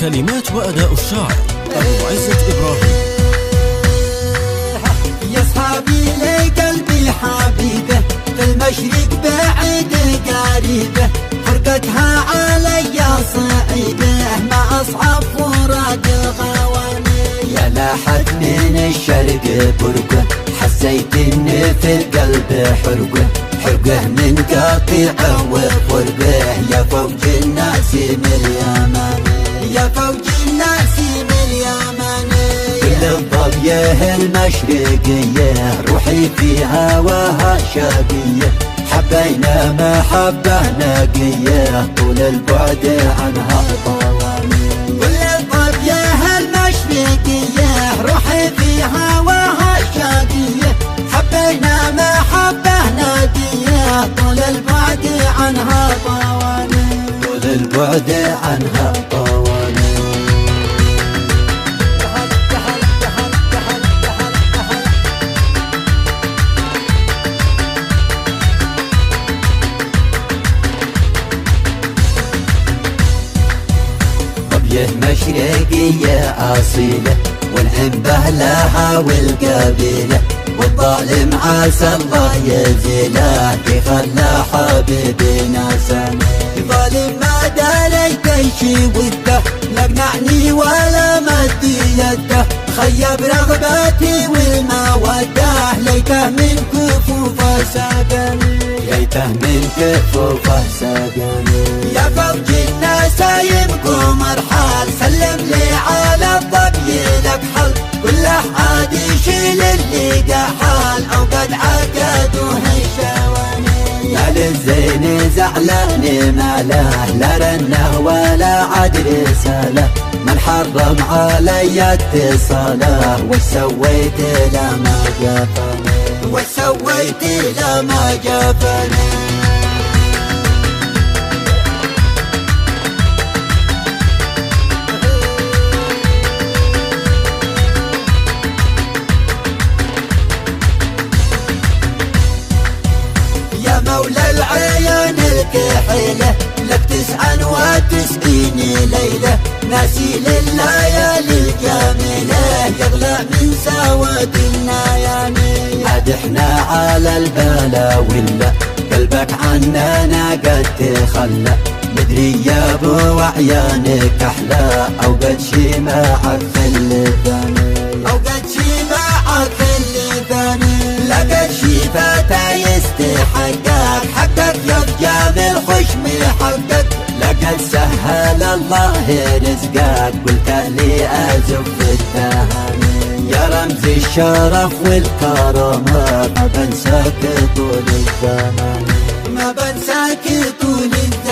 كلمات وأداء الشاعر أبو عزة إبراهيم. يا صحابي لي قلبي حبيبه، في المشرق بعيد قريبه، فرقتها علي صعيبه، ما أصعب فراق الغواني. يا لاحت من الشرق برقه، حسيت إن في القلب حرقه من قاطعه وفرقه. يا فوج الناس من اليمن، يا فوج الناس من اليمن، كل الظبيه المشرقيه، روحي في هواها شاقيه، حبينا محبه نقيه، طول البعد عنها طواني. كل الظبيه المشرقيه، روحي في هواها شاقيه، حبينا محبه نقيه، طول البعد عنها طواني. طول البعد عنها طواني. ضبيه مشرقية أصيلة، والعنبه لها والقبيلة، والظالم عسى الله يزيله، يخلى حبيبنا سنة. ظالم ما داريت شي وده، لا قنعني ولا مد يده، خيب رغبتي والمودة، ليته من كفوفه ساقني، ليته من كفوفه ساقني. يا فوج الناس يبقوا مرحال، سلم لي على الظبي لك حل، كله عاد يشيل اللي قحال، او قد عقدوه الشواني. يا للزين زعلان ماله، لا رنه ولا عاد رساله، من حرم علي اتصاله، وش سويت لما جفاني، وش سويت لما جفاني. يا مولى العيون الكحيلة، لك 99 ليلة، ناسي لليالي الجميلة، يغلى من سواد النياني. عاد احنا على البلا ولا، قلبك عننا قد تخلى، مدري يا ابو عيانك احلى، او قد شي معك في اللباني، او قد شي معك في اللباني. لقد شي فتى يستحقك، حقك يا جامل خشمي حقك، لقد سهل الله رزقك، قلت لي ازف التهاني، يا رمز الشرف والكرامات، ما بنساك طول الزمان، ما بنساك طول الزمان.